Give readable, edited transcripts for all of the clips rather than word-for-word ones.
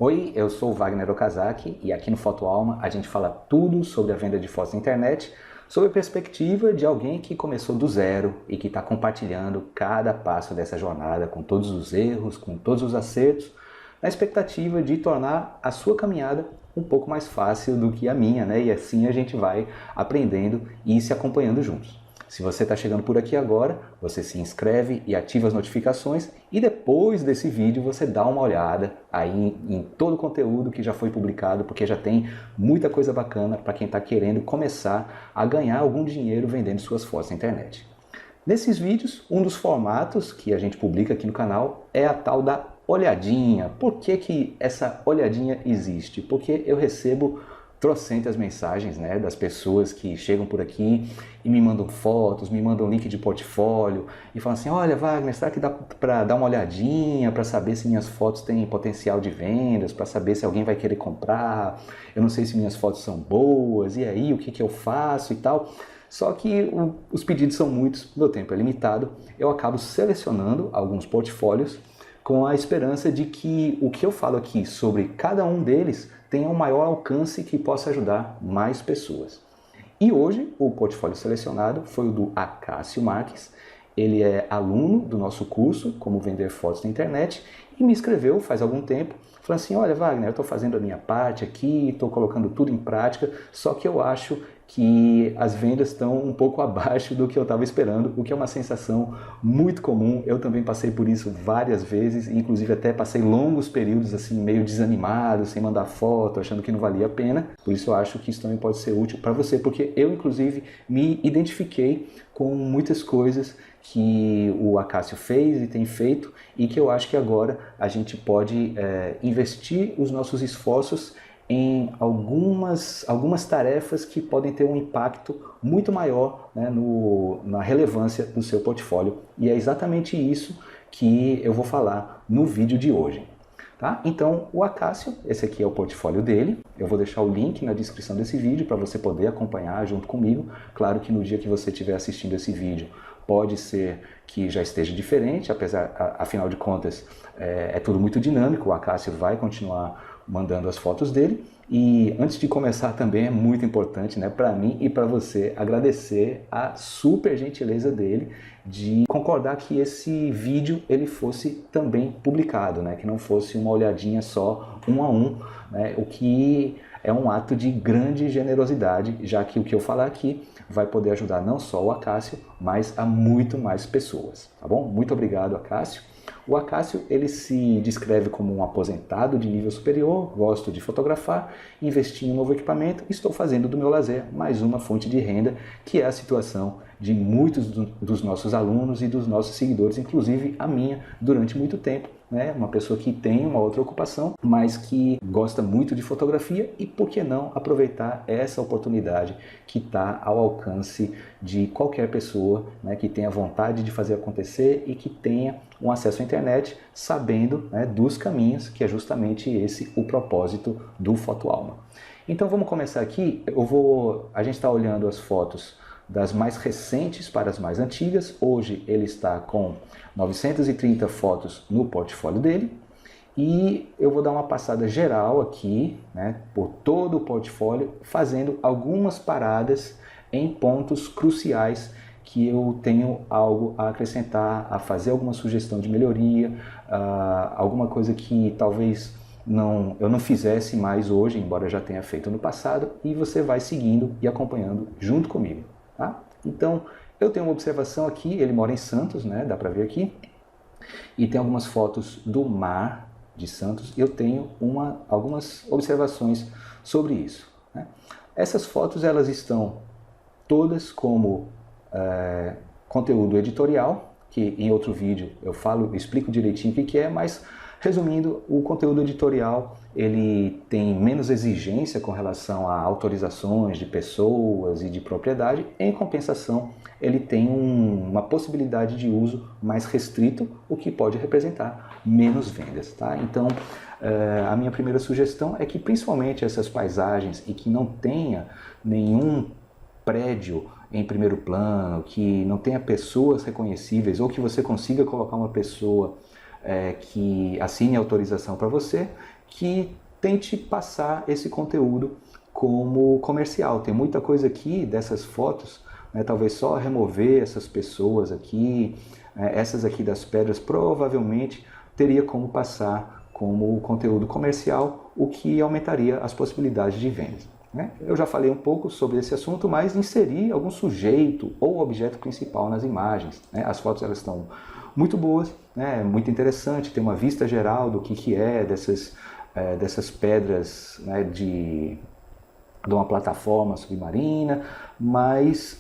Oi, eu sou o Wagner Okazaki e aqui no Foto Alma a gente fala tudo sobre a venda de fotos na internet, sob a perspectiva de alguém que começou do zero e que está compartilhando cada passo dessa jornada com todos os erros, com todos os acertos, na expectativa de tornar a sua caminhada um pouco mais fácil do que a minha, né? E assim a gente vai aprendendo e se acompanhando juntos. Se você está chegando por aqui agora, você se inscreve e ativa as notificações e depois desse vídeo você dá uma olhada aí em todo o conteúdo que já foi publicado, porque já tem muita coisa bacana para quem está querendo começar a ganhar algum dinheiro vendendo suas fotos na internet. Nesses vídeos, um dos formatos que a gente publica aqui no canal é a tal da olhadinha. Por que essa olhadinha existe? Porque eu recebo trocentas mensagens, né, das pessoas que chegam por aqui e me mandam fotos, me mandam link de portfólio e falam assim: olha, Wagner, será que dá para dar uma olhadinha para saber se minhas fotos têm potencial de vendas, para saber se alguém vai querer comprar, eu não sei se minhas fotos são boas, e aí o que eu faço e tal. Só que os pedidos são muitos, meu tempo é limitado, eu acabo selecionando alguns portfólios com a esperança de que o que eu falo aqui sobre cada um deles tenha um maior alcance que possa ajudar mais pessoas. E hoje o portfólio selecionado foi o do Acácio Marques. Ele é aluno do nosso curso Como Vender Fotos na Internet e me escreveu faz algum tempo, falando assim: olha, Wagner, eu estou fazendo a minha parte aqui, estou colocando tudo em prática, só que eu acho que as vendas estão um pouco abaixo do que eu estava esperando, o que é uma sensação muito comum. Eu também passei por isso várias vezes, inclusive até passei longos períodos assim meio desanimado, sem mandar foto, achando que não valia a pena. Por isso eu acho que isso também pode ser útil para você, porque eu inclusive me identifiquei com muitas coisas que o Acácio fez e tem feito e que eu acho que agora a gente pode investir os nossos esforços em algumas tarefas que podem ter um impacto muito maior, né, na relevância do seu portfólio. E é exatamente isso que eu vou falar no vídeo de hoje. Tá? Então, o Acácio, esse aqui é o portfólio dele. Eu vou deixar o link na descrição desse vídeo para você poder acompanhar junto comigo. Claro que no dia que você estiver assistindo esse vídeo, pode ser que já esteja diferente, afinal de contas, é tudo muito dinâmico. O Acácio vai continuar mandando as fotos dele. E antes de começar também é muito importante, né, para mim e para você agradecer a super gentileza dele de concordar que esse vídeo ele fosse também publicado, né, que não fosse uma olhadinha só um a um, né, o que é um ato de grande generosidade, já que o que eu falar aqui vai poder ajudar não só o Acácio, mas a muito mais pessoas, tá bom? Muito obrigado, Acácio. O Acácio, ele se descreve como um aposentado de nível superior, gosto de fotografar, investi em um novo equipamento e estou fazendo do meu lazer mais uma fonte de renda, que é a situação de muitos dos nossos alunos e dos nossos seguidores, inclusive a minha, durante muito tempo. Né? Uma pessoa que tem uma outra ocupação, mas que gosta muito de fotografia e, por que não, aproveitar essa oportunidade que está ao alcance de qualquer pessoa, né, que tenha vontade de fazer acontecer e que tenha um acesso à internet sabendo, né, dos caminhos, que é justamente esse o propósito do Foto Alma. Então vamos começar aqui. A gente está olhando as fotos das mais recentes para as mais antigas. Hoje ele está com 930 fotos no portfólio dele e eu vou dar uma passada geral aqui, né, por todo o portfólio, fazendo algumas paradas em pontos cruciais que eu tenho algo a acrescentar, a fazer alguma sugestão de melhoria, alguma coisa que talvez eu não fizesse mais hoje, embora já tenha feito no passado, e você vai seguindo e acompanhando junto comigo. Tá? Então, eu tenho uma observação aqui, ele mora em Santos, né? Dá para ver aqui, e tem algumas fotos do mar de Santos, e eu tenho algumas observações sobre isso. Né? Essas fotos, elas estão todas como conteúdo editorial, que em outro vídeo eu explico direitinho o que é, mas resumindo, o conteúdo editorial ele tem menos exigência com relação a autorizações de pessoas e de propriedade. Em compensação, ele tem uma possibilidade de uso mais restrito, o que pode representar menos vendas. Tá? Então, a minha primeira sugestão é que principalmente essas paisagens e que não tenha nenhum prédio em primeiro plano, que não tenha pessoas reconhecíveis ou que você consiga colocar uma pessoa que assine autorização para você, que tente passar esse conteúdo como comercial. Tem muita coisa aqui dessas fotos, né, talvez só remover essas pessoas aqui, essas aqui das pedras provavelmente teria como passar como conteúdo comercial, o que aumentaria as possibilidades de vendas. Eu já falei um pouco sobre esse assunto, mas inserir algum sujeito ou objeto principal nas imagens. As fotos elas estão muito boas, muito interessante, tem uma vista geral do que é dessas pedras, de uma plataforma submarina, mas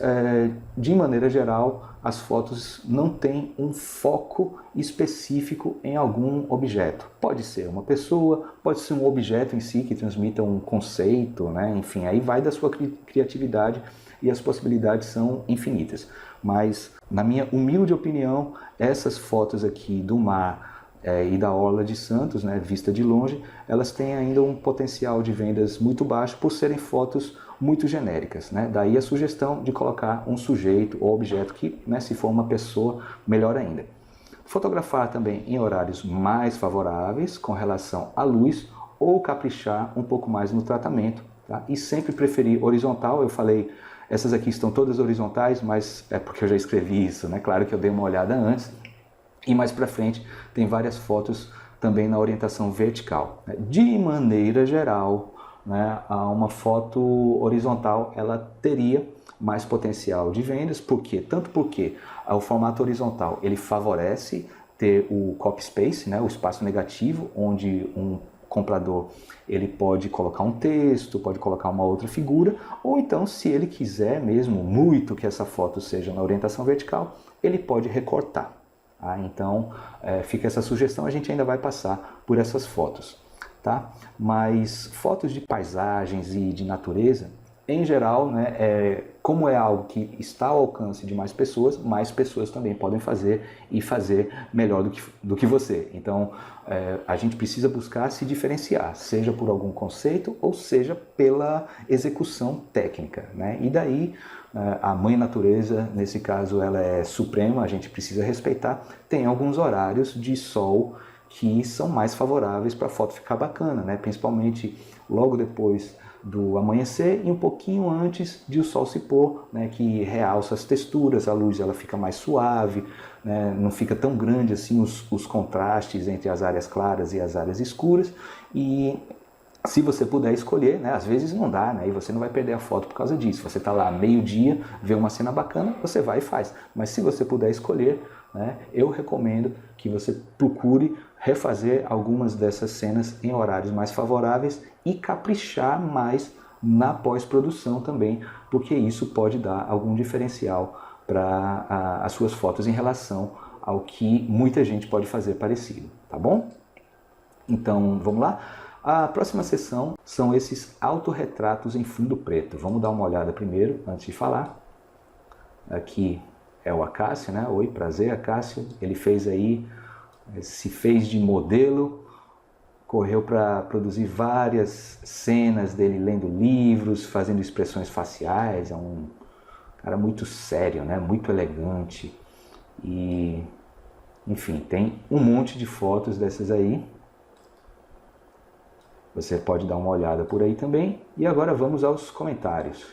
de maneira geral as fotos não têm um foco específico em algum objeto. Pode ser uma pessoa, pode ser um objeto em si que transmita um conceito, enfim, aí vai da sua criatividade e as possibilidades são infinitas. Mas, na minha humilde opinião, essas fotos aqui do mar e da orla de Santos, vista de longe, elas têm ainda um potencial de vendas muito baixo por serem fotos muito genéricas. Daí a sugestão de colocar um sujeito ou objeto que, se for uma pessoa, melhor ainda. Fotografar também em horários mais favoráveis com relação à luz ou caprichar um pouco mais no tratamento. E sempre preferir horizontal. Eu falei, essas aqui estão todas horizontais, mas é porque eu já escrevi isso, Claro que eu dei uma olhada antes. E mais para frente tem várias fotos também na orientação vertical. De maneira geral, uma foto horizontal ela teria mais potencial de vendas, porque o formato horizontal ele favorece ter o copy space, o espaço negativo, onde um comprador ele pode colocar um texto, pode colocar uma outra figura, ou então, se ele quiser mesmo muito que essa foto seja na orientação vertical, ele pode recortar. Então, fica essa sugestão, a gente ainda vai passar por essas fotos. Mas fotos de paisagens e de natureza, em geral, como é algo que está ao alcance de mais pessoas também podem fazer e fazer melhor do que você. Então, a gente precisa buscar se diferenciar, seja por algum conceito ou seja pela execução técnica. E daí, a mãe natureza, nesse caso, ela é suprema, a gente precisa respeitar. Tem alguns horários de sol que são mais favoráveis para a foto ficar bacana, principalmente logo depois do amanhecer e um pouquinho antes de o sol se pôr, que realça as texturas, a luz ela fica mais suave, não fica tão grande assim os contrastes entre as áreas claras e as áreas escuras. E se você puder escolher, às vezes não dá, e você não vai perder a foto por causa disso. Você está lá meio-dia, vê uma cena bacana, você vai e faz. Mas se você puder escolher, eu recomendo que você procure refazer algumas dessas cenas em horários mais favoráveis e caprichar mais na pós-produção também, porque isso pode dar algum diferencial para as suas fotos em relação ao que muita gente pode fazer parecido, tá bom? Então, vamos lá? A próxima sessão são esses autorretratos em fundo preto. Vamos dar uma olhada primeiro, antes de falar. Aqui é o Acácio, Oi, prazer, Acácio. Ele se fez de modelo, correu para produzir várias cenas dele lendo livros, fazendo expressões faciais. É um cara muito sério, muito elegante. E, enfim, tem um monte de fotos dessas aí. Você pode dar uma olhada por aí também. E agora vamos aos comentários.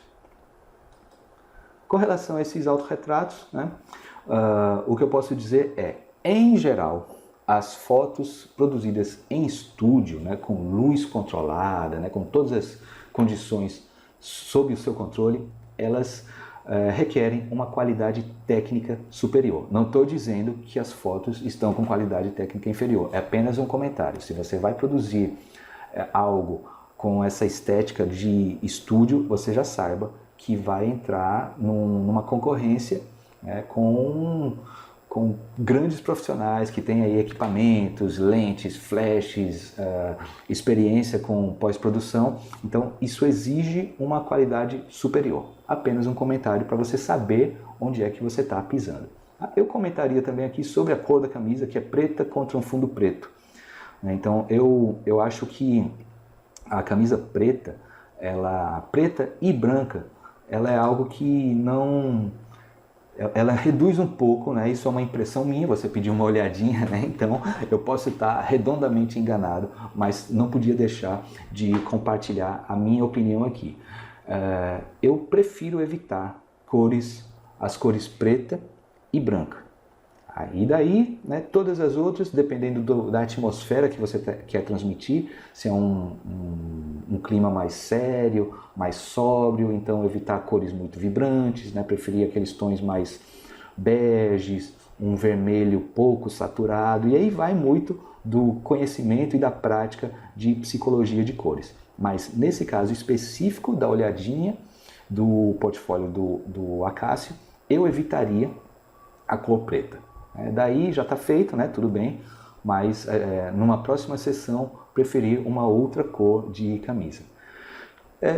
Com relação a esses autorretratos, o que eu posso dizer é, em geral, as fotos produzidas em estúdio, com luz controlada, com todas as condições sob o seu controle, elas requerem uma qualidade técnica superior. Não estou dizendo que as fotos estão com qualidade técnica inferior, é apenas um comentário. Se você vai produzir algo com essa estética de estúdio, você já saiba que vai entrar numa concorrência com grandes profissionais que têm aí equipamentos, lentes, flashes, experiência com pós-produção. Então, isso exige uma qualidade superior. Apenas um comentário para você saber onde é que você está pisando. Eu comentaria também aqui sobre a cor da camisa, que é preta contra um fundo preto. Então, eu acho que a camisa preta, preta e branca, ela é algo que não ela reduz um pouco, né? Isso é uma impressão minha, você pediu uma olhadinha, né? Então eu posso estar redondamente enganado, mas não podia deixar de compartilhar a minha opinião aqui. Eu prefiro evitar as cores preta e branca. E daí, né, todas as outras, dependendo da atmosfera que você quer transmitir, se é um clima mais sério, mais sóbrio, então evitar cores muito vibrantes, né, preferir aqueles tons mais beges, um vermelho pouco saturado, e aí vai muito do conhecimento e da prática de psicologia de cores. Mas nesse caso específico da olhadinha do portfólio do Acácio, eu evitaria a cor preta. Daí já está feito, né? Tudo bem, mas numa próxima sessão preferir uma outra cor de camisa.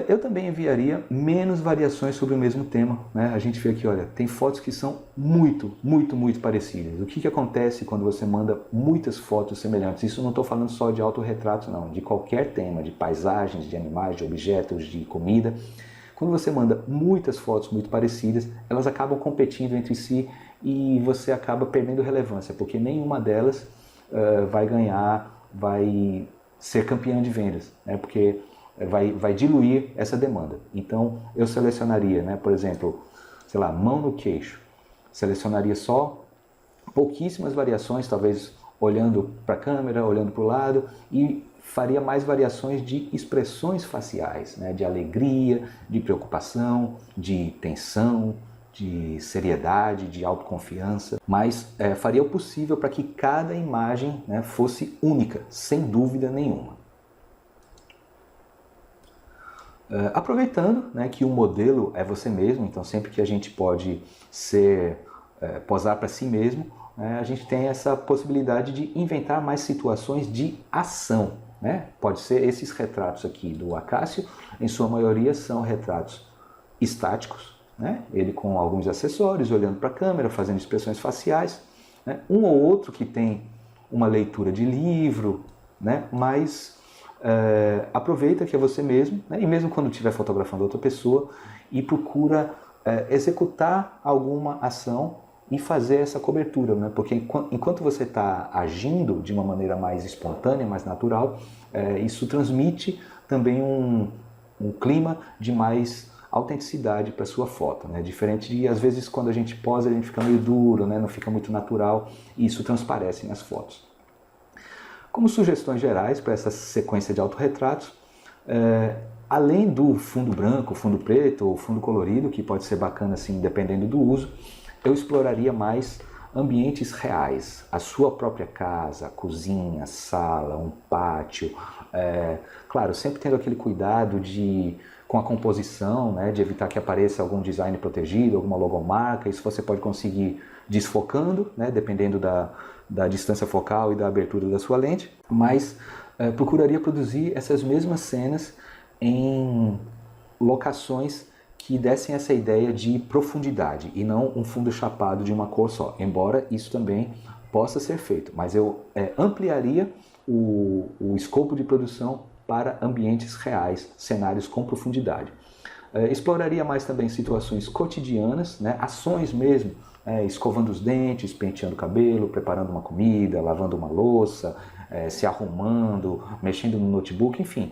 Eu também enviaria menos variações sobre o mesmo tema, né? A gente vê aqui, olha, tem fotos que são muito parecidas. O que acontece quando você manda muitas fotos semelhantes? Isso não estou falando só de autorretratos, não, de qualquer tema, de paisagens, de animais, de objetos, de comida. Quando você manda muitas fotos muito parecidas, elas acabam competindo entre si e você acaba perdendo relevância, porque nenhuma delas vai ganhar, vai ser campeã de vendas, né? Porque vai diluir essa demanda. Então eu selecionaria, né, por exemplo, sei lá, mão no queixo, selecionaria só pouquíssimas variações, talvez olhando para a câmera, olhando para o lado, e faria mais variações de expressões faciais, né, de alegria, de preocupação, de tensão, de seriedade, de autoconfiança, mas faria o possível para que cada imagem, né, fosse única, sem dúvida nenhuma. Aproveitando, né, que o modelo é você mesmo, então sempre que a gente pode posar para si mesmo, a gente tem essa possibilidade de inventar mais situações de ação, né? Pode ser esses retratos aqui do Acácio, em sua maioria são retratos estáticos, né? Ele com alguns acessórios, olhando para a câmera, fazendo expressões faciais, né? Um ou outro que tem uma leitura de livro, né? Mas aproveita que é você mesmo, né? E mesmo quando estiver fotografando outra pessoa, e procura executar alguma ação e fazer essa cobertura, né? Porque enquanto você está agindo de uma maneira mais espontânea, mais natural, isso transmite também um clima de mais autenticidade para a sua foto, né? Diferente de, às vezes, quando a gente posa, a gente fica meio duro, né? Não fica muito natural, e isso transparece nas fotos. Como sugestões gerais para essa sequência de autorretratos, além do fundo branco, fundo preto ou fundo colorido, que pode ser bacana assim, dependendo do uso, eu exploraria mais ambientes reais, a sua própria casa, a cozinha, a sala, um pátio. Claro, sempre tendo aquele cuidado com a composição, né, de evitar que apareça algum design protegido, alguma logomarca. Isso você pode conseguir desfocando, né, dependendo da distância focal e da abertura da sua lente, mas procuraria produzir essas mesmas cenas em locações que dessem essa ideia de profundidade e não um fundo chapado de uma cor só, embora isso também possa ser feito, mas eu ampliaria o escopo de produção para ambientes reais, cenários com profundidade. Exploraria mais também situações cotidianas, né, ações mesmo, escovando os dentes, penteando o cabelo, preparando uma comida, lavando uma louça, se arrumando, mexendo no notebook, enfim,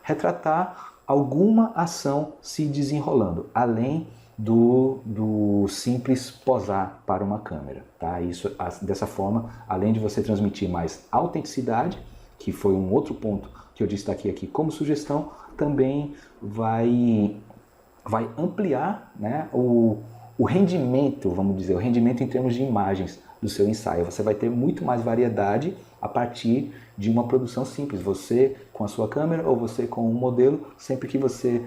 retratar alguma ação se desenrolando, além do simples posar para uma câmera. Tá? Isso, dessa forma, além de você transmitir mais autenticidade, que foi um outro ponto que eu destaquei aqui como sugestão, também vai ampliar, né, o rendimento, vamos dizer, o rendimento em termos de imagens do seu ensaio. Você vai ter muito mais variedade a partir de uma produção simples. Você com a sua câmera ou você com um modelo, sempre que você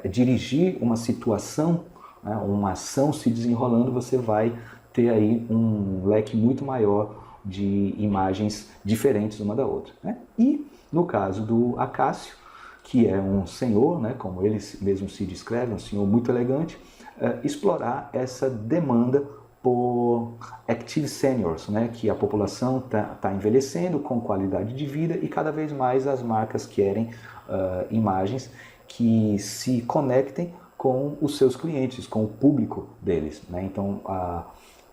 dirigir uma situação, né, uma ação se desenrolando, você vai ter aí um leque muito maior de imagens diferentes uma da outra, né? E no caso do Acácio, que é um senhor, né, como ele mesmo se descreve, um senhor muito elegante, explorar essa demanda por active seniors, né, que a população tá envelhecendo com qualidade de vida e cada vez mais as marcas querem imagens que se conectem com os seus clientes, com o público deles, né? Então,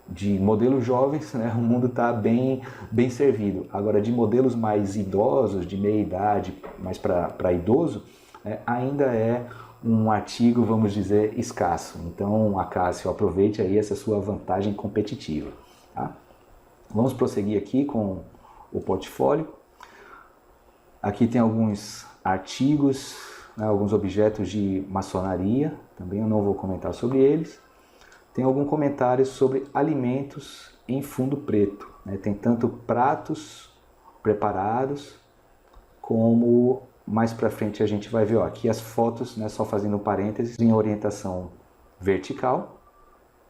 de modelos jovens, né, o mundo está bem servido. Agora, de modelos mais idosos, de meia idade, mais para idoso, né, ainda é um artigo, vamos dizer, escasso. Então, Acácio, aproveite aí essa sua vantagem competitiva. Tá? Vamos prosseguir aqui com o portfólio. Aqui tem alguns artigos, né, alguns objetos de maçonaria, também eu não vou comentar sobre eles. Tem algum comentário sobre alimentos em fundo preto, né? Tem tanto pratos preparados, como mais para frente a gente vai ver, ó, aqui as fotos, né, só fazendo um parênteses, em orientação vertical,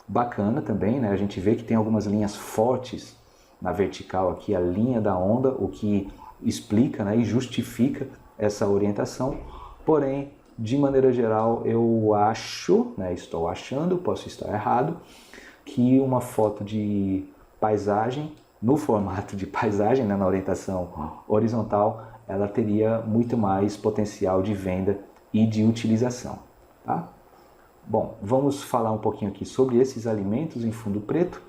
bacana também, né? A gente vê que tem algumas linhas fortes na vertical aqui, a linha da onda, o que explica, né, e justifica essa orientação, porém, de maneira geral, eu acho, né, estou achando, posso estar errado, que uma foto de paisagem, no formato de paisagem, né, na orientação horizontal, ela teria muito mais potencial de venda e de utilização. Tá? Bom, vamos falar um pouquinho aqui sobre esses alimentos em fundo preto,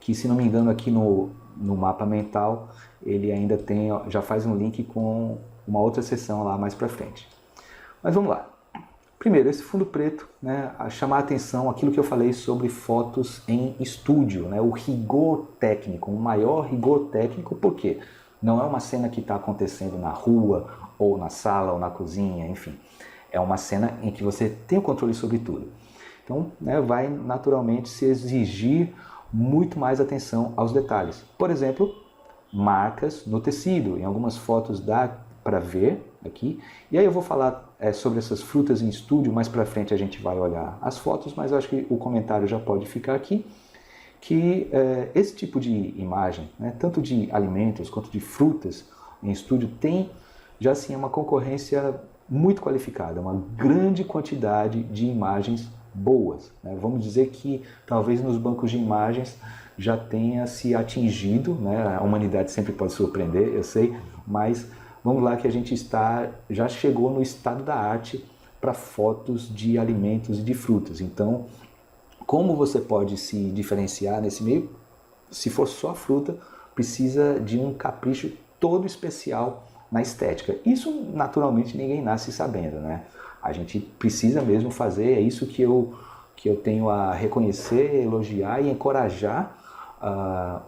que, se não me engano, aqui no mapa mental, ele ainda tem, já faz um link com uma outra seção lá mais para frente. Mas vamos lá. Primeiro, esse fundo preto, né, a chamar a atenção aquilo que eu falei sobre fotos em estúdio, né, o rigor técnico, um maior rigor técnico, por quê? Não é uma cena que está acontecendo na rua, ou na sala, ou na cozinha, enfim. É uma cena em que você tem o controle sobre tudo. Então, né, vai naturalmente se exigir muito mais atenção aos detalhes. Por exemplo, marcas no tecido. Em algumas fotos dá para ver aqui. E aí eu vou falar sobre essas frutas em estúdio, mais para frente a gente vai olhar as fotos, mas eu acho que o comentário já pode ficar aqui, que esse tipo de imagem, né, tanto de alimentos quanto de frutas em estúdio, tem já sim uma concorrência muito qualificada, uma grande quantidade de imagens boas, né? Vamos dizer que talvez nos bancos de imagens já tenha se atingido, né? A humanidade sempre pode surpreender, eu sei, mas vamos lá que a gente já chegou no estado da arte para fotos de alimentos e de frutas. Então, como você pode se diferenciar nesse meio? Se for só fruta, precisa de um capricho todo especial na estética. Isso, naturalmente, ninguém nasce sabendo, né? A gente precisa mesmo fazer, é isso que eu tenho a reconhecer, elogiar e encorajar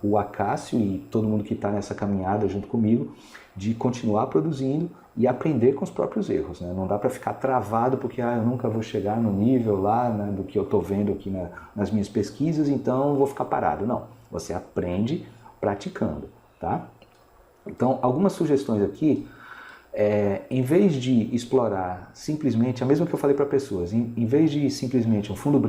o Acácio e todo mundo que está nessa caminhada junto comigo, de continuar produzindo e aprender com os próprios erros, né? Não dá para ficar travado porque eu nunca vou chegar no nível lá, né, do que eu estou vendo aqui nas minhas pesquisas, então vou ficar parado. Não, você aprende praticando, tá? Então, algumas sugestões aqui, em vez de explorar simplesmente, a mesma que eu falei para pessoas, em vez de simplesmente um fundo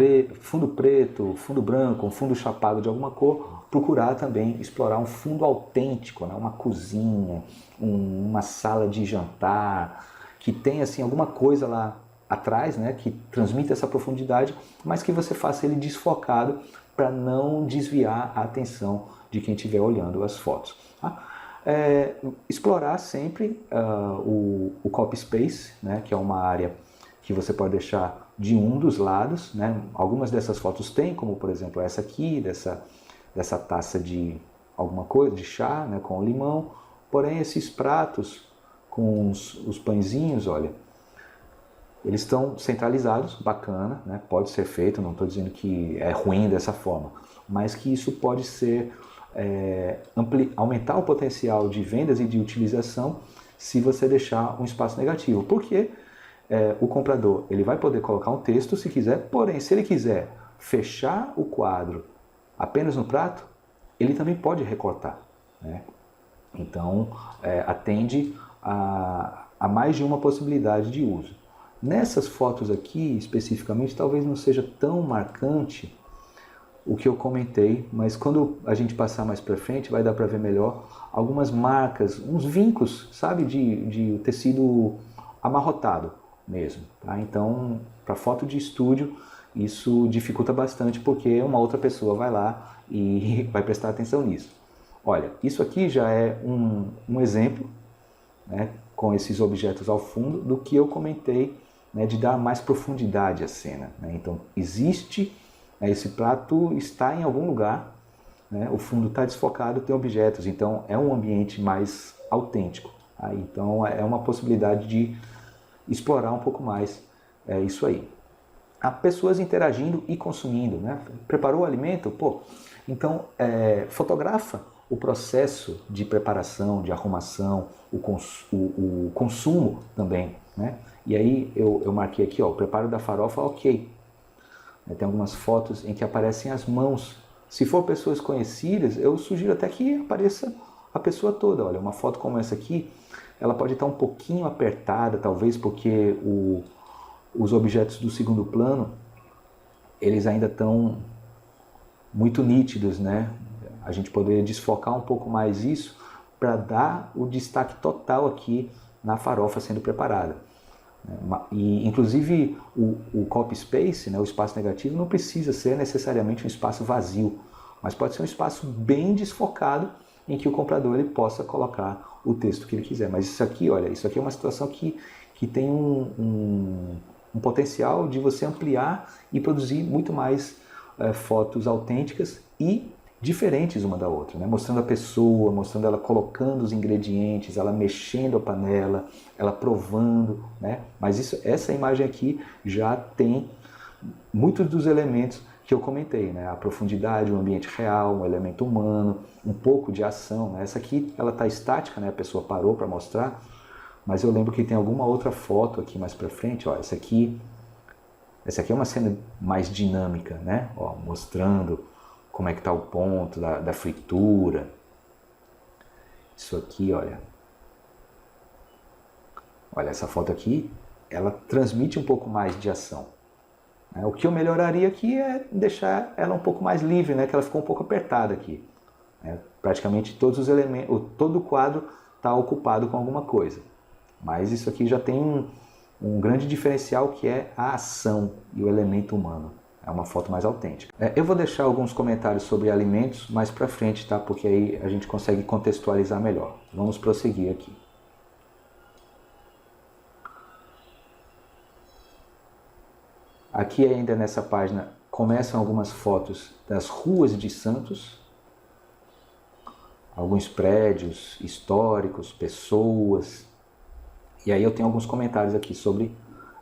preto, fundo branco, um fundo chapado de alguma cor, procurar também explorar um fundo autêntico, né? Uma cozinha, uma sala de jantar, que tenha assim, alguma coisa lá atrás, né, que transmita essa profundidade, mas que você faça ele desfocado para não desviar a atenção de quem estiver olhando as fotos. Tá? Explorar sempre o copy space, né, que é uma área que você pode deixar de um dos lados, né? Algumas dessas fotos tem, como por exemplo essa aqui, dessa taça de alguma coisa, de chá, né, com limão, porém esses pratos com os pãezinhos, olha, eles estão centralizados, bacana, né? Pode ser feito, não estou dizendo que é ruim dessa forma, mas que isso pode ser aumentar o potencial de vendas e de utilização se você deixar um espaço negativo. Porque o comprador ele vai poder colocar um texto se quiser, porém se ele quiser fechar o quadro apenas no prato, ele também pode recortar, né? Então atende a mais de uma possibilidade de uso. Nessas fotos aqui especificamente talvez não seja tão marcante o que eu comentei, mas quando a gente passar mais para frente vai dar para ver melhor algumas marcas, uns vincos, sabe, de tecido amarrotado mesmo, tá? Então, para foto de estúdio, isso dificulta bastante porque uma outra pessoa vai lá e vai prestar atenção nisso. Olha, isso aqui já é um exemplo, né, com esses objetos ao fundo, do que eu comentei né, de dar mais profundidade à cena, né? Então existe, né, esse prato está em algum lugar, né, o fundo está desfocado, tem objetos, então é um ambiente mais autêntico. Aí, então é uma possibilidade de explorar um pouco mais isso aí. Há pessoas interagindo e consumindo, né? Preparou o alimento? Pô, então fotografa o processo de preparação, de arrumação, o consumo também, né? E aí eu marquei aqui, ó, o preparo da farofa, ok. Tem algumas fotos em que aparecem as mãos. Se for pessoas conhecidas, eu sugiro até que apareça a pessoa toda. Olha, uma foto como essa aqui, ela pode estar um pouquinho apertada, talvez porque os objetos do segundo plano, eles ainda estão muito nítidos, né? A gente poderia desfocar um pouco mais isso para dar o destaque total aqui na farofa sendo preparada. E, inclusive, o copy space, né, o espaço negativo, não precisa ser necessariamente um espaço vazio, mas pode ser um espaço bem desfocado em que o comprador ele possa colocar o texto que ele quiser. Mas isso aqui, olha, isso aqui é uma situação que tem um potencial de você ampliar e produzir muito mais fotos autênticas e diferentes uma da outra, né? Mostrando a pessoa, mostrando ela colocando os ingredientes, ela mexendo a panela, ela provando, né? Mas essa imagem aqui já tem muitos dos elementos que eu comentei, né? A profundidade, o ambiente real, um elemento humano, um pouco de ação, né? Essa aqui ela está estática, né? A pessoa parou para mostrar, mas eu lembro que tem alguma outra foto aqui mais para frente, ó, essa aqui é uma cena mais dinâmica, né? Ó, mostrando como é que está o ponto da fritura. Isso aqui, olha. Olha, essa foto aqui, ela transmite um pouco mais de ação. O que eu melhoraria aqui é deixar ela um pouco mais livre, né? Que ela ficou um pouco apertada aqui. Praticamente todos os elementos, todo o quadro está ocupado com alguma coisa. Mas isso aqui já tem um grande diferencial que é a ação e o elemento humano. É uma foto mais autêntica. Eu vou deixar alguns comentários sobre alimentos mais para frente, tá? Porque aí a gente consegue contextualizar melhor. Vamos prosseguir aqui. Aqui ainda nessa página começam algumas fotos das ruas de Santos. Alguns prédios históricos, pessoas. E aí eu tenho alguns comentários aqui sobre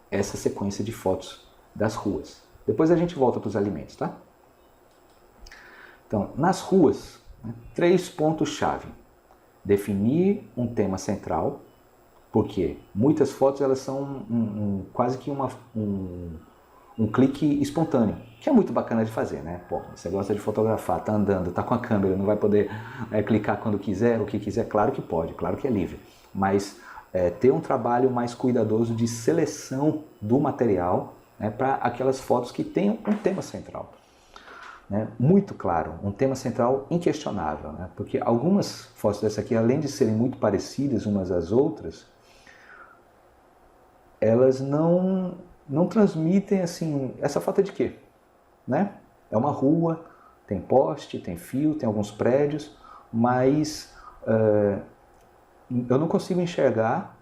essa sequência de fotos das ruas. Depois a gente volta para os alimentos, tá? Então, nas ruas, 3 pontos-chave. Definir um tema central, porque muitas fotos elas são quase que um clique espontâneo, que é muito bacana de fazer, né? Pô, você gosta de fotografar, tá andando, tá com a câmera, não vai poder clicar quando quiser, o que quiser, claro que pode, claro que é livre. Mas ter um trabalho mais cuidadoso de seleção do material, né, para aquelas fotos que tenham um tema central, né, muito claro, um tema central inquestionável, né, porque algumas fotos dessa aqui, além de serem muito parecidas umas às outras, elas não transmitem assim, essa foto é de quê? Né? É uma rua, tem poste, tem fio, tem alguns prédios, mas eu não consigo enxergar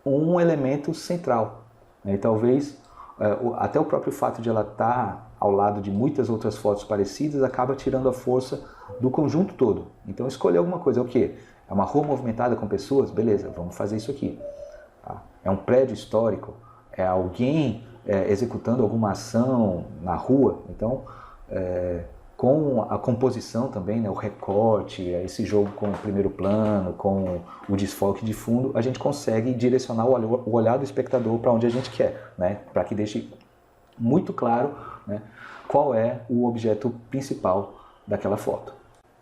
um elemento central, né, e talvez até o próprio fato de ela estar ao lado de muitas outras fotos parecidas acaba tirando a força do conjunto todo. Então escolher alguma coisa, é o quê? É uma rua movimentada com pessoas? Beleza, vamos fazer isso aqui. Tá? É um prédio histórico? É alguém executando alguma ação na rua? Então, com a composição também, né, o recorte, esse jogo com o primeiro plano, com o desfoque de fundo, a gente consegue direcionar o olhar do espectador para onde a gente quer, né, para que deixe muito claro, né, qual é o objeto principal daquela foto.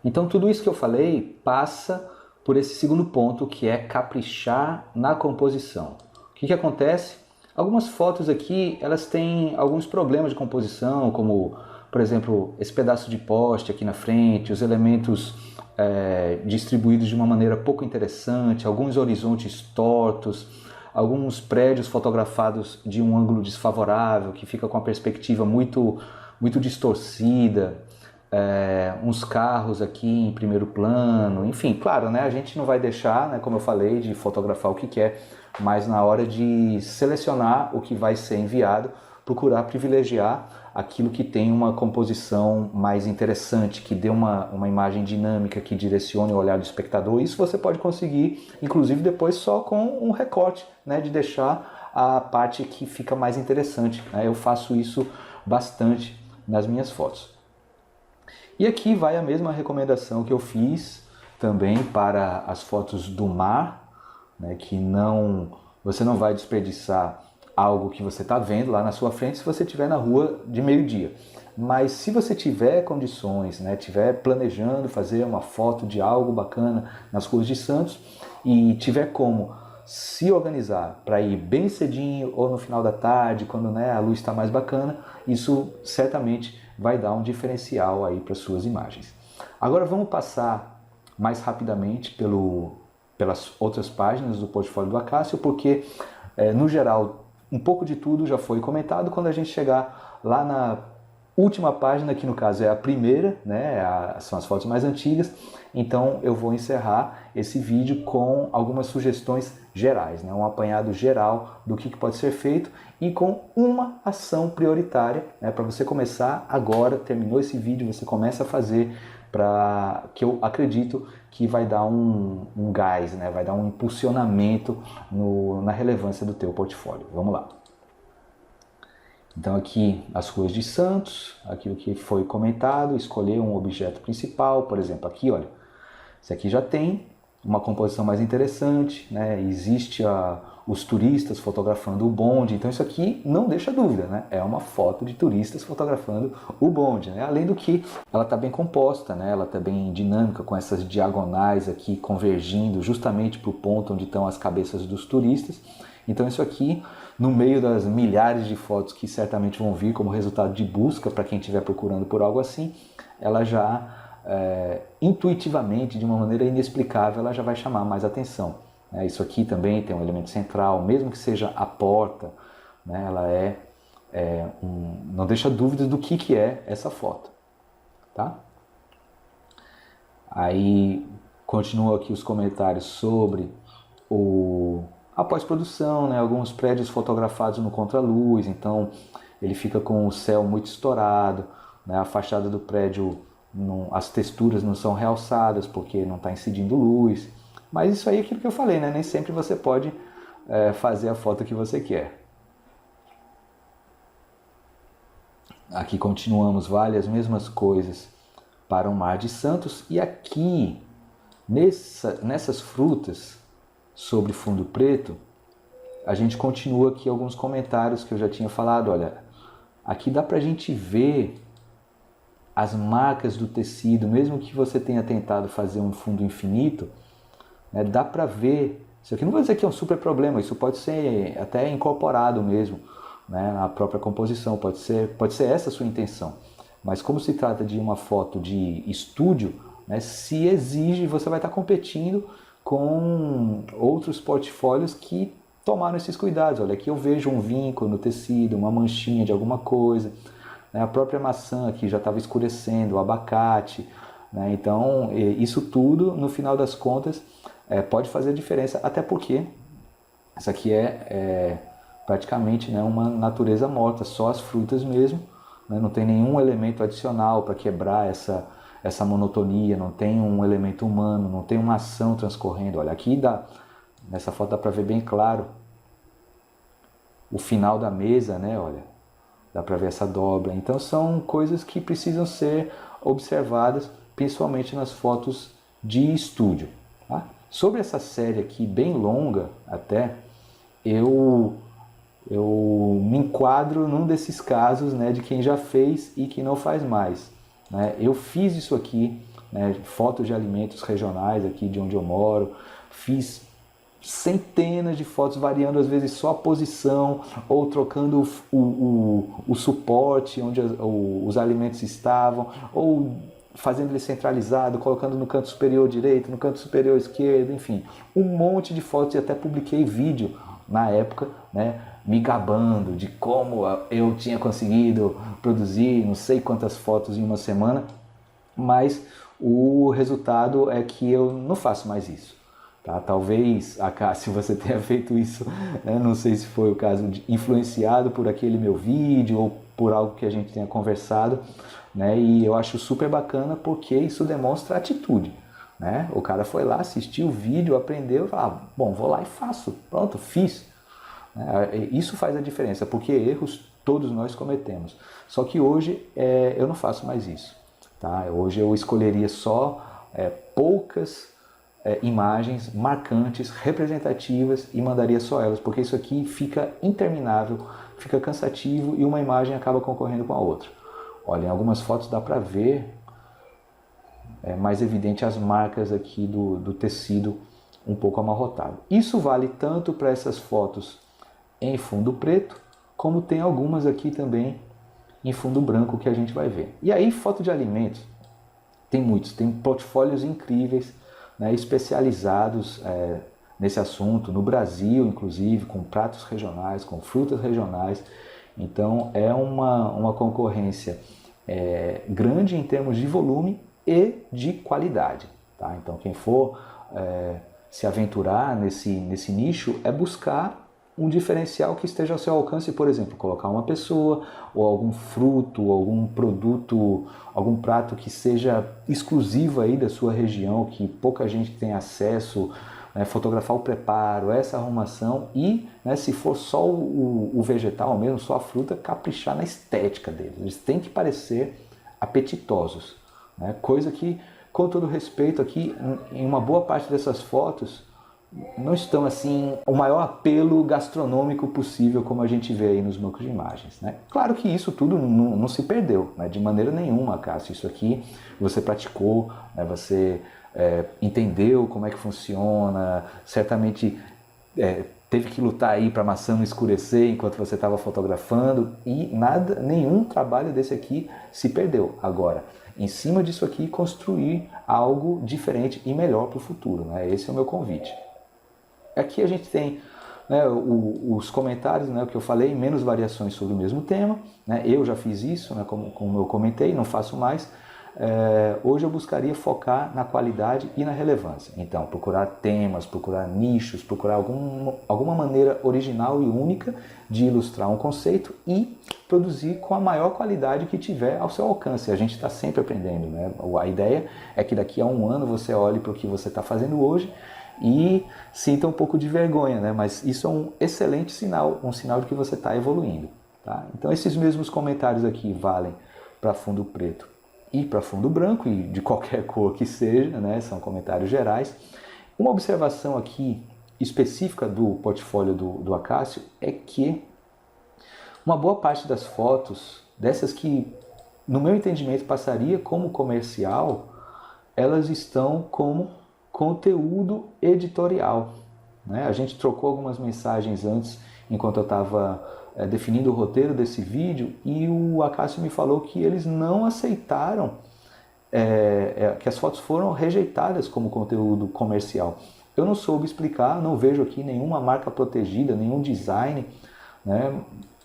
Então tudo isso que eu falei passa por esse segundo ponto, que é caprichar na composição. O que acontece? Algumas fotos aqui, elas têm alguns problemas de composição, como, por exemplo, esse pedaço de poste aqui na frente, os elementos distribuídos de uma maneira pouco interessante, alguns horizontes tortos, alguns prédios fotografados de um ângulo desfavorável, que fica com a perspectiva muito distorcida. uns carros aqui em primeiro plano, enfim, claro, né, a gente não vai deixar, né, como eu falei, de fotografar o que quer, mas na hora de selecionar o que vai ser enviado, procurar privilegiar aquilo que tem uma composição mais interessante, que dê uma imagem dinâmica, que direcione o olhar do espectador. Isso você pode conseguir, inclusive depois só com um recorte, né, de deixar a parte que fica mais interessante, né? Eu faço isso bastante nas minhas fotos. E aqui vai a mesma recomendação que eu fiz também para as fotos do mar, né, que você não vai desperdiçar algo que você está vendo lá na sua frente se você estiver na rua de meio-dia. Mas se você tiver condições, né, tiver planejando fazer uma foto de algo bacana nas ruas de Santos e tiver como se organizar para ir bem cedinho ou no final da tarde, quando, né, a luz está mais bacana, isso certamente vai dar um diferencial aí para suas imagens. Agora vamos passar mais rapidamente pelas outras páginas do portfólio do Acácio, porque no geral um pouco de tudo já foi comentado. Quando a gente chegar lá na última página, que no caso é a primeira, né, são as fotos mais antigas, então eu vou encerrar esse vídeo com algumas sugestões gerais, né, um apanhado geral do que pode ser feito e com uma ação prioritária, né, para você começar agora, terminou esse vídeo, você começa a fazer, que eu acredito que vai dar um gás, né, vai dar um impulsionamento na relevância do teu portfólio. Vamos lá. Então aqui as ruas de Santos, aquilo que foi comentado, escolher um objeto principal, por exemplo, aqui, olha, esse aqui já tem uma composição mais interessante, né? Existe os turistas fotografando o bonde, então isso aqui não deixa dúvida, né? É uma foto de turistas fotografando o bonde, né? Além do que ela está bem composta, né? Ela está bem dinâmica, com essas diagonais aqui convergindo justamente para o ponto onde estão as cabeças dos turistas. Então isso aqui, no meio das milhares de fotos que certamente vão vir como resultado de busca para quem estiver procurando por algo assim, ela já intuitivamente, de uma maneira inexplicável, ela já vai chamar mais atenção. Isso aqui também tem um elemento central, mesmo que seja a porta, né, ela não deixa dúvidas do que é essa foto. Tá? Aí continua aqui os comentários sobre a pós-produção, né, alguns prédios fotografados no contraluz, então ele fica com o céu muito estourado, né, a fachada do prédio, as texturas não são realçadas porque não está incidindo luz. Mas isso aí é aquilo que eu falei, né? Nem sempre você pode fazer a foto que você quer. Aqui continuamos, vale as mesmas coisas para o Mar de Santos. E aqui, nessas frutas sobre fundo preto, a gente continua aqui alguns comentários que eu já tinha falado. Olha, aqui dá para a gente ver as marcas do tecido, mesmo que você tenha tentado fazer um fundo infinito, né, dá para ver. Isso aqui não vou dizer que é um super problema, isso pode ser até incorporado mesmo, né, na própria composição, pode ser essa a sua intenção. Mas como se trata de uma foto de estúdio, né, se exige, você vai estar competindo com outros portfólios que tomaram esses cuidados. Olha, aqui eu vejo um vínculo no tecido, uma manchinha de alguma coisa, a própria maçã aqui já estava escurecendo, o abacate, né? Então isso tudo, no final das contas, pode fazer diferença, até porque isso aqui é praticamente, né, uma natureza morta, só as frutas mesmo, né? Não tem nenhum elemento adicional para quebrar essa monotonia, não tem um elemento humano, não tem uma ação transcorrendo. Olha, aqui nessa foto dá para ver bem claro o final da mesa, né? Olha, dá para ver essa dobra. Então são coisas que precisam ser observadas, principalmente nas fotos de estúdio. Tá? Sobre essa série aqui, bem longa até, eu me enquadro num desses casos, né, de quem já fez e que não faz mais. Né? Eu fiz isso aqui, né, fotos de alimentos regionais aqui de onde eu moro, fiz centenas de fotos, variando às vezes só a posição ou trocando o suporte onde os alimentos estavam, ou fazendo ele centralizado, colocando no canto superior direito, no canto superior esquerdo, enfim, um monte de fotos. E até publiquei vídeo na época, né, me gabando de como eu tinha conseguido produzir não sei quantas fotos em uma semana. mas o resultado é que eu não faço mais isso. Tá? Talvez, se você tenha feito isso, né? Não sei se foi o caso de influenciado por aquele meu vídeo ou por algo que a gente tenha conversado, né? E eu acho super bacana porque isso demonstra atitude. Né? O cara foi lá, assistiu o vídeo, aprendeu e falou, bom, vou lá e faço, pronto, fiz. Isso faz a diferença, porque erros todos nós cometemos. Só que hoje eu não faço mais isso. Tá? Hoje eu escolheria só poucas imagens marcantes, representativas e mandaria só elas, porque isso aqui fica interminável, fica cansativo e uma imagem acaba concorrendo com a outra. Olha, em algumas fotos dá para ver mais evidente as marcas aqui do tecido um pouco amarrotado. Isso vale tanto para essas fotos em fundo preto, como tem algumas aqui também em fundo branco que a gente vai ver. E aí, foto de alimentos, tem muitos, tem portfólios incríveis, né, especializados nesse assunto, no Brasil inclusive, com pratos regionais, com frutas regionais. Então é uma concorrência grande em termos de volume e de qualidade. Tá? Então quem for se aventurar nesse nicho é buscar um diferencial que esteja ao seu alcance, por exemplo, colocar uma pessoa, ou algum fruto, algum produto, algum prato que seja exclusivo aí da sua região, que pouca gente tem acesso, né, fotografar o preparo, essa arrumação e, né, se for só o vegetal mesmo, só a fruta, caprichar na estética deles. Eles têm que parecer apetitosos, né? Coisa que, com todo respeito aqui, em uma boa parte dessas fotos, não estão assim o maior apelo gastronômico possível como a gente vê aí nos bancos de imagens, né? Claro que isso tudo não se perdeu, né? De maneira nenhuma, Cássio. Isso aqui você praticou, né? Você entendeu como é que funciona, certamente teve que lutar aí para a maçã não escurecer enquanto você estava fotografando e nenhum trabalho desse aqui se perdeu. Agora, em cima disso aqui, construir algo diferente e melhor para o futuro, né? Esse é o meu convite. Aqui a gente tem, né, os comentários, né, o que eu falei, menos variações sobre o mesmo tema. Né? Eu já fiz isso, né, como eu comentei, não faço mais. Hoje eu buscaria focar na qualidade e na relevância. Então, procurar temas, procurar nichos, procurar alguma maneira original e única de ilustrar um conceito e produzir com a maior qualidade que tiver ao seu alcance. A gente está sempre aprendendo. Né? A ideia é que daqui a um ano você olhe para o que você está fazendo hoje e sinta um pouco de vergonha, né? Mas isso é um excelente sinal, um sinal de que você está evoluindo. Tá? Então esses mesmos comentários aqui valem para fundo preto e para fundo branco, e de qualquer cor que seja, né? São comentários gerais. Uma observação aqui específica do portfólio do Acácio é que uma boa parte das fotos, dessas que no meu entendimento passaria como comercial, elas estão como conteúdo editorial. Né? A gente trocou algumas mensagens antes, enquanto eu estava definindo o roteiro desse vídeo, e o Acácio me falou que eles não aceitaram, que as fotos foram rejeitadas como conteúdo comercial. Eu não soube explicar, não vejo aqui nenhuma marca protegida, nenhum design, né?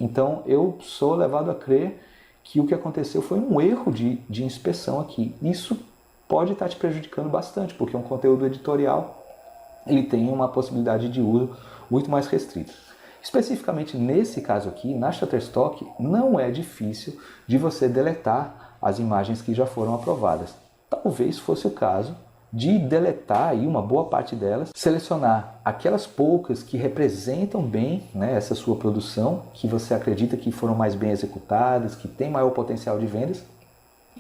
Então eu sou levado a crer que o que aconteceu foi um erro de inspeção aqui. Isso pode estar te prejudicando bastante, porque um conteúdo editorial ele tem uma possibilidade de uso muito mais restrita. Especificamente nesse caso aqui, na Shutterstock, não é difícil de você deletar as imagens que já foram aprovadas. Talvez fosse o caso de deletar aí uma boa parte delas, selecionar aquelas poucas que representam bem, né, essa sua produção, que você acredita que foram mais bem executadas, que tem maior potencial de vendas,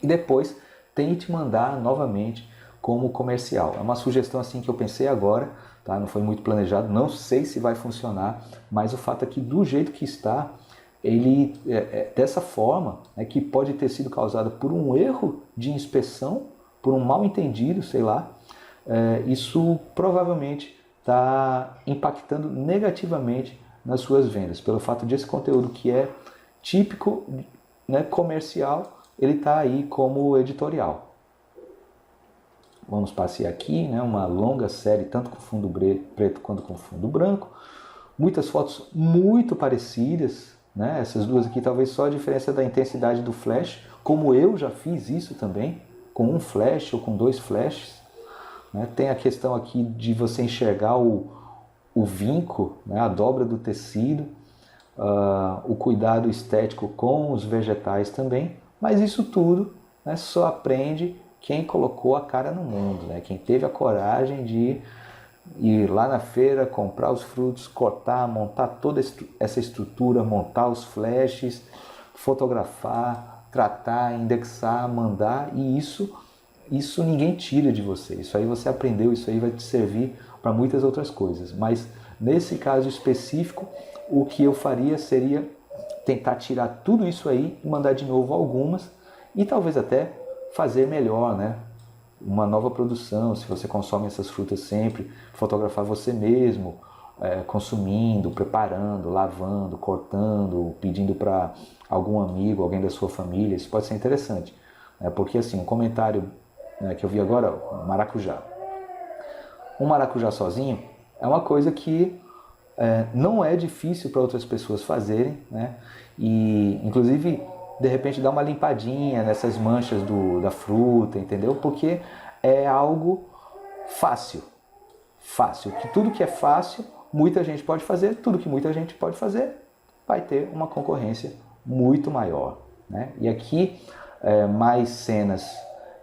e depois tente mandar novamente como comercial. É uma sugestão assim que eu pensei agora, tá? Não foi muito planejado, não sei se vai funcionar, mas o fato é que do jeito que está, ele dessa forma, né, que pode ter sido causada por um erro de inspeção, por um mal entendido, sei lá, isso provavelmente está impactando negativamente nas suas vendas, pelo fato de esse conteúdo que é típico, né, comercial, ele está aí como editorial. Vamos passear aqui, né, uma longa série, tanto com fundo preto quanto com fundo branco. Muitas fotos muito parecidas, né? Essas duas aqui talvez só a diferença da intensidade do flash, como eu já fiz isso também. com um flash ou com 2 flashes, né? Tem a questão aqui de você enxergar o vinco, né? A dobra do tecido, o cuidado estético com os vegetais também, mas isso tudo, né, só aprende quem colocou a cara no mundo, né? Quem teve a coragem de ir lá na feira, comprar os frutos, cortar, montar toda essa estrutura, montar os flashes, fotografar, tratar, indexar, mandar, e isso ninguém tira de você. Isso aí você aprendeu, isso aí vai te servir para muitas outras coisas. Mas nesse caso específico, o que eu faria seria tentar tirar tudo isso aí e mandar de novo algumas e talvez até fazer melhor, né? Uma nova produção, se você consome essas frutas sempre, fotografar você mesmo, consumindo, preparando, lavando, cortando, pedindo para algum amigo, alguém da sua família, isso pode ser interessante. Porque assim, um comentário que eu vi agora, maracujá. Um maracujá sozinho é uma coisa que não é difícil para outras pessoas fazerem, né? E inclusive de repente dar uma limpadinha nessas manchas da fruta, entendeu? Porque é algo fácil, que tudo que é fácil, muita gente pode fazer, tudo que muita gente pode fazer, vai ter uma concorrência muito maior, né? E aqui mais cenas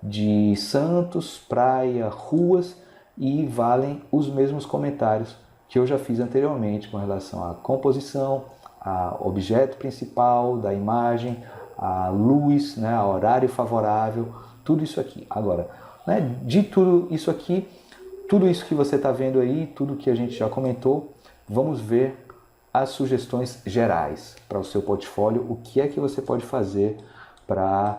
de santos, praia, ruas, e valem os mesmos comentários que eu já fiz anteriormente com relação à composição, ao objeto principal da imagem, a luz, né, a horário favorável, tudo isso aqui. Agora, né, de tudo isso aqui, tudo isso que você está vendo aí, tudo que a gente já comentou, vamos ver as sugestões gerais para o seu portfólio, o que é que você pode fazer para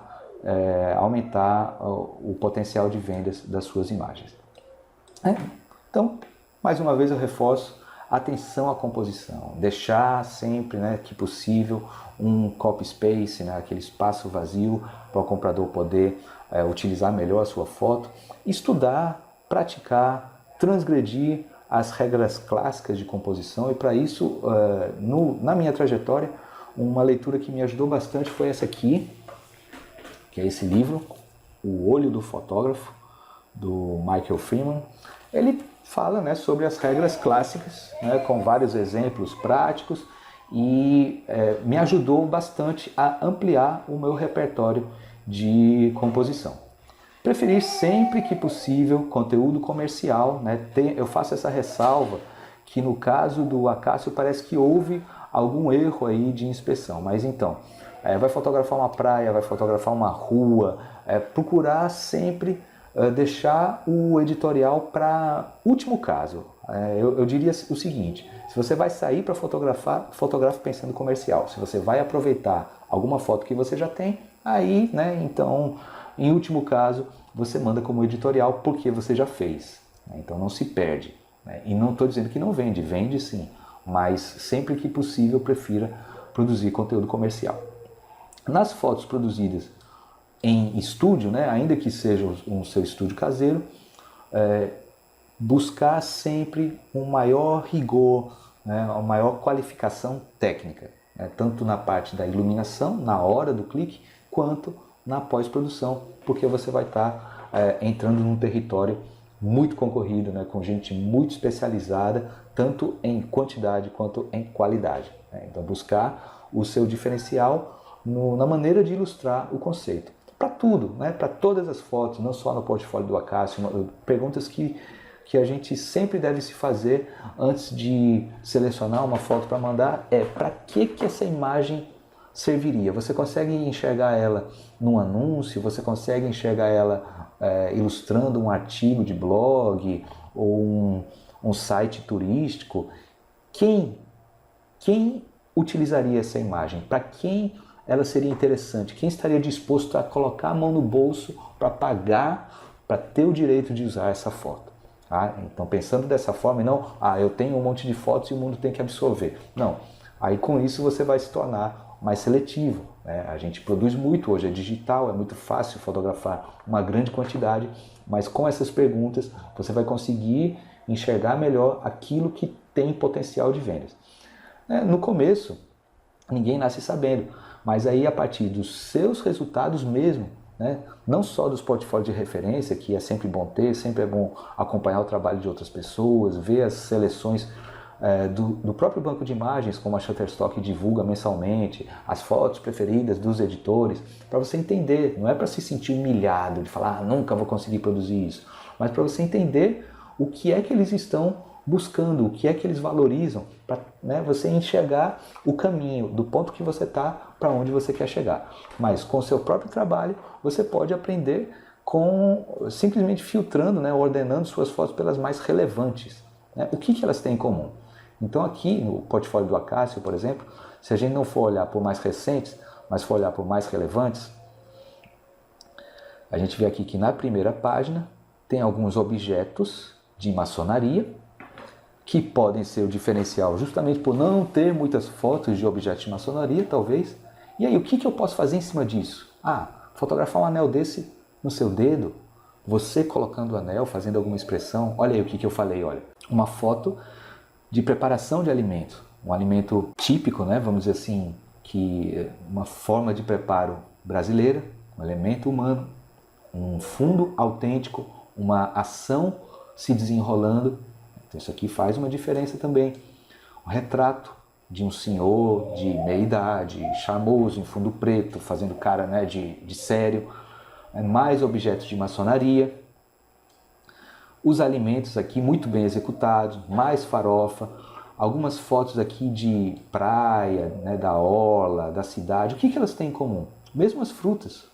aumentar o potencial de vendas das suas imagens. Então, mais uma vez eu reforço, atenção à composição, deixar sempre, né, que possível, um copy space, né, aquele espaço vazio para o comprador poder utilizar melhor a sua foto, estudar, praticar, transgredir as regras clássicas de composição, e para isso, na minha trajetória, uma leitura que me ajudou bastante foi essa aqui, que é esse livro, O Olho do Fotógrafo, do Michael Freeman. Ele fala, né, sobre as regras clássicas, né, com vários exemplos práticos, e me ajudou bastante a ampliar o meu repertório de composição. Preferir sempre que possível conteúdo comercial, né? Eu faço essa ressalva que no caso do Acácio parece que houve algum erro aí de inspeção, mas então, vai fotografar uma praia, vai fotografar uma rua, procurar sempre deixar o editorial para último caso. Eu diria o seguinte: se você vai sair para fotografar, fotografe pensando comercial. Se você vai aproveitar alguma foto que você já tem, aí, né, então, em último caso, você manda como editorial porque você já fez. Então não se perde. E não estou dizendo que não vende, vende sim, mas sempre que possível prefira produzir conteúdo comercial. Nas fotos produzidas em estúdio, né, ainda que seja um seu estúdio caseiro, buscar sempre um maior rigor, né, uma maior qualificação técnica, né, tanto na parte da iluminação, na hora do clique, quanto na pós-produção, porque você vai estar entrando num território muito concorrido, né, com gente muito especializada, tanto em quantidade quanto em qualidade. Né? Então buscar o seu diferencial na maneira de ilustrar o conceito. Para tudo, né? Para todas as fotos, não só no portfólio do Acácio, perguntas que a gente sempre deve se fazer antes de selecionar uma foto para mandar para que essa imagem serviria? Você consegue enxergar ela num anúncio? Você consegue enxergar ela ilustrando um artigo de blog ou um site turístico? Quem utilizaria essa imagem? Para quem ela seria interessante? Quem estaria disposto a colocar a mão no bolso para pagar, para ter o direito de usar essa foto? Tá? Então, pensando dessa forma, e não, eu tenho um monte de fotos e o mundo tem que absorver. Não, aí com isso você vai se tornar mais seletivo. Né? A gente produz muito hoje, é digital, é muito fácil fotografar uma grande quantidade, mas com essas perguntas você vai conseguir enxergar melhor aquilo que tem potencial de vendas. No começo, ninguém nasce sabendo, mas aí a partir dos seus resultados mesmo, né? Não só dos portfólios de referência, que é sempre bom ter, sempre é bom acompanhar o trabalho de outras pessoas, ver as seleções do próprio banco de imagens, como a Shutterstock divulga mensalmente, as fotos preferidas dos editores, para você entender, não é para se sentir humilhado, de falar, nunca vou conseguir produzir isso, mas para você entender o que é que eles estão buscando, o que é que eles valorizam, para, né, você enxergar o caminho do ponto que você está para onde você quer chegar. Mas com o seu próprio trabalho, você pode aprender simplesmente filtrando, né, ordenando suas fotos pelas mais relevantes. Né? O que elas têm em comum? Então aqui no portfólio do Acácio, por exemplo, se a gente não for olhar por mais recentes, mas for olhar por mais relevantes, a gente vê aqui que na primeira página tem alguns objetos de maçonaria, que podem ser o diferencial justamente por não ter muitas fotos de objetos de maçonaria, talvez. E aí, o que eu posso fazer em cima disso? Fotografar um anel desse no seu dedo, você colocando o anel, fazendo alguma expressão. Olha aí o que eu falei, olha. Uma foto de preparação de alimento. Um alimento típico, né? Vamos dizer assim, que uma forma de preparo brasileira, um elemento humano, um fundo autêntico, uma ação se desenrolando. Então isso aqui faz uma diferença também. Um retrato de um senhor de meia idade, charmoso, em fundo preto, fazendo cara, né, de sério. Mais objetos de maçonaria. Os alimentos aqui muito bem executados, mais farofa. Algumas fotos aqui de praia, né, da orla, da cidade. O que elas têm em comum? Mesmas frutas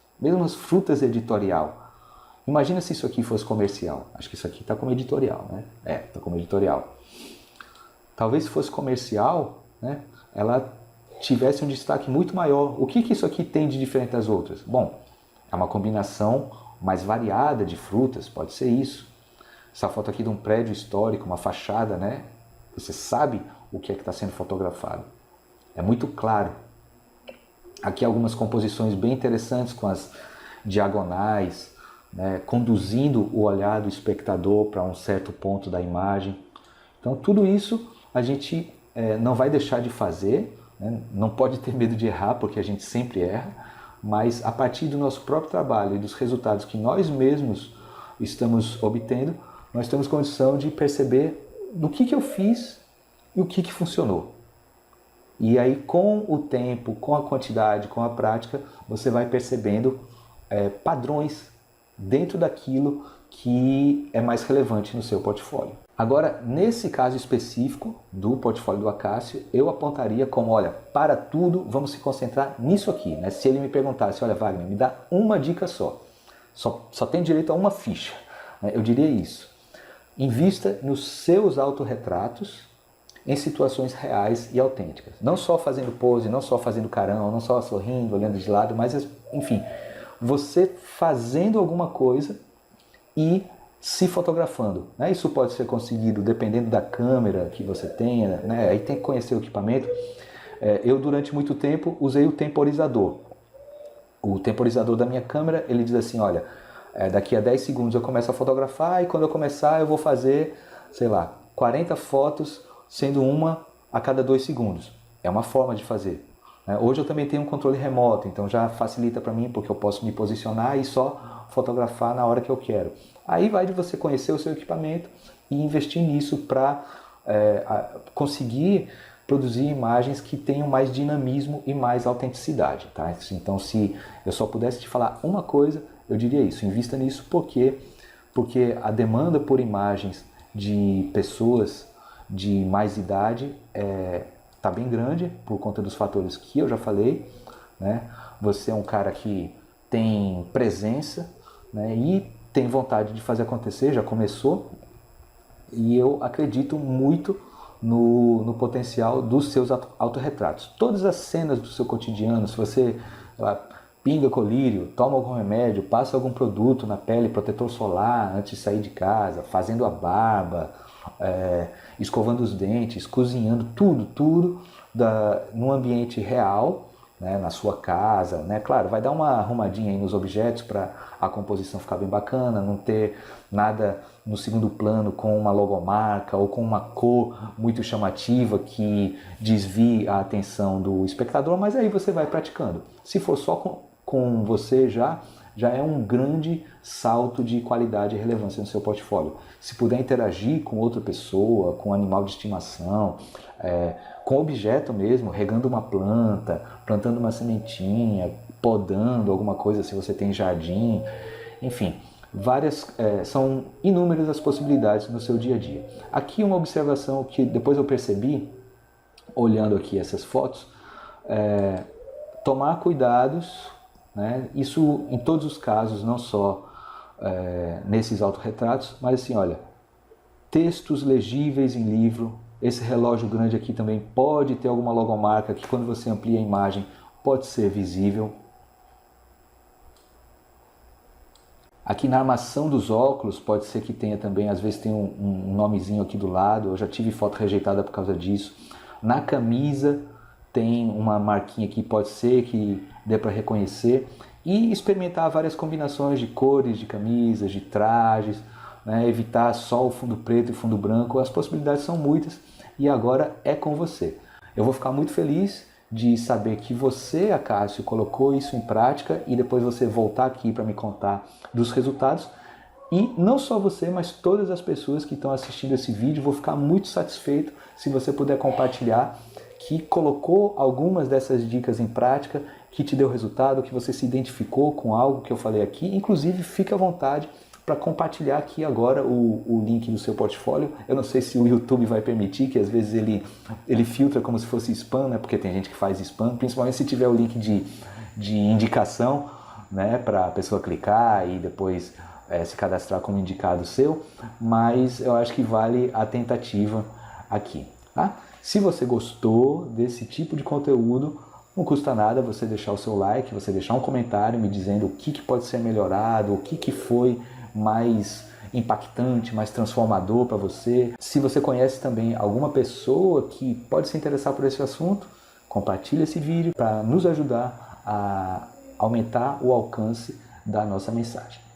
editorial. Imagina se isso aqui fosse comercial. Acho que isso aqui está como editorial, né? Está como editorial. Talvez se fosse comercial, né, ela tivesse um destaque muito maior. O que isso aqui tem de diferente das outras? Bom, é uma combinação mais variada de frutas, pode ser isso. Essa foto aqui de um prédio histórico, uma fachada, né? Você sabe o que é que está sendo fotografado. É muito claro. Aqui algumas composições bem interessantes com as diagonais, né, conduzindo o olhar do espectador para um certo ponto da imagem. Então tudo isso a gente não vai deixar de fazer, né? Não pode ter medo de errar, porque a gente sempre erra, mas a partir do nosso próprio trabalho e dos resultados que nós mesmos estamos obtendo, nós temos condição de perceber do que eu fiz e o que funcionou. E aí com o tempo, com a quantidade, com a prática, você vai percebendo padrões dentro daquilo que é mais relevante no seu portfólio. Agora, nesse caso específico do portfólio do Acácio, eu apontaria como, olha, para tudo, vamos se concentrar nisso aqui. Né? Se ele me perguntasse, olha, Wagner, me dá uma dica só tem direito a uma ficha, né? Eu diria isso. Invista nos seus autorretratos em situações reais e autênticas. Não só fazendo pose, não só fazendo carão, não só sorrindo, olhando de lado, mas, enfim, você fazendo alguma coisa e se fotografando. Né? Isso pode ser conseguido dependendo da câmera que você tenha, né? Aí tem que conhecer o equipamento. Eu, durante muito tempo, usei o temporizador. O temporizador da minha câmera, ele diz assim, olha, daqui a 10 segundos eu começo a fotografar e quando eu começar eu vou fazer, sei lá, 40 fotos, sendo uma a cada 2 segundos. É uma forma de fazer. Hoje eu também tenho um controle remoto, então já facilita para mim, porque eu posso me posicionar e só fotografar na hora que eu quero. Aí vai de você conhecer o seu equipamento e investir nisso para conseguir produzir imagens que tenham mais dinamismo e mais autenticidade. Tá? Então, se eu só pudesse te falar uma coisa, eu diria isso, invista nisso porque a demanda por imagens de pessoas de mais idade está bem grande por conta dos fatores que eu já falei. Né? Você é um cara que tem presença, né? E tem vontade de fazer acontecer, já começou, e eu acredito muito no potencial dos seus autorretratos. Todas as cenas do seu cotidiano, se você pinga colírio, toma algum remédio, passa algum produto na pele, protetor solar antes de sair de casa, fazendo a barba, escovando os dentes, cozinhando, tudo num ambiente real, né, na sua casa, né? Claro, vai dar uma arrumadinha aí nos objetos para a composição ficar bem bacana, não ter nada no segundo plano com uma logomarca ou com uma cor muito chamativa que desvie a atenção do espectador, mas aí você vai praticando. Se for só com você já já é um grande salto de qualidade e relevância no seu portfólio. Se puder interagir com outra pessoa, com um animal de estimação, com objeto mesmo, regando uma planta, plantando uma sementinha, podando alguma coisa se você tem jardim, enfim, são inúmeras as possibilidades no seu dia a dia. Aqui uma observação que depois eu percebi, olhando aqui essas fotos, tomar cuidados, né? Isso em todos os casos, não só nesses autorretratos, mas assim, olha, textos legíveis em livro. Esse relógio grande aqui também pode ter alguma logomarca que quando você amplia a imagem pode ser visível. Aqui na armação dos óculos pode ser que tenha também, às vezes tem um nomezinho aqui do lado, eu já tive foto rejeitada por causa disso. Na camisa tem uma marquinha que pode ser que dê para reconhecer, e experimentar várias combinações de cores de camisas, de trajes, né? Evitar só o fundo preto e o fundo branco. As possibilidades são muitas e agora é com você. Eu vou ficar muito feliz de saber que você, Acácio, colocou isso em prática e depois você voltar aqui para me contar dos resultados. E não só você, mas todas as pessoas que estão assistindo esse vídeo, vou ficar muito satisfeito se você puder compartilhar que colocou algumas dessas dicas em prática, que te deu resultado, que você se identificou com algo que eu falei aqui. Inclusive, fique à vontade para compartilhar aqui agora o link do seu portfólio. Eu não sei se o YouTube vai permitir, que às vezes ele filtra como se fosse spam, né? Porque tem gente que faz spam, principalmente se tiver o link de indicação, né? Para a pessoa clicar e depois se cadastrar como indicado seu, mas eu acho que vale a tentativa aqui, tá? Se você gostou desse tipo de conteúdo, não custa nada você deixar o seu like, você deixar um comentário me dizendo o que pode ser melhorado, o que foi mais impactante, mais transformador para você. Se você conhece também alguma pessoa que pode se interessar por esse assunto, compartilhe esse vídeo para nos ajudar a aumentar o alcance da nossa mensagem.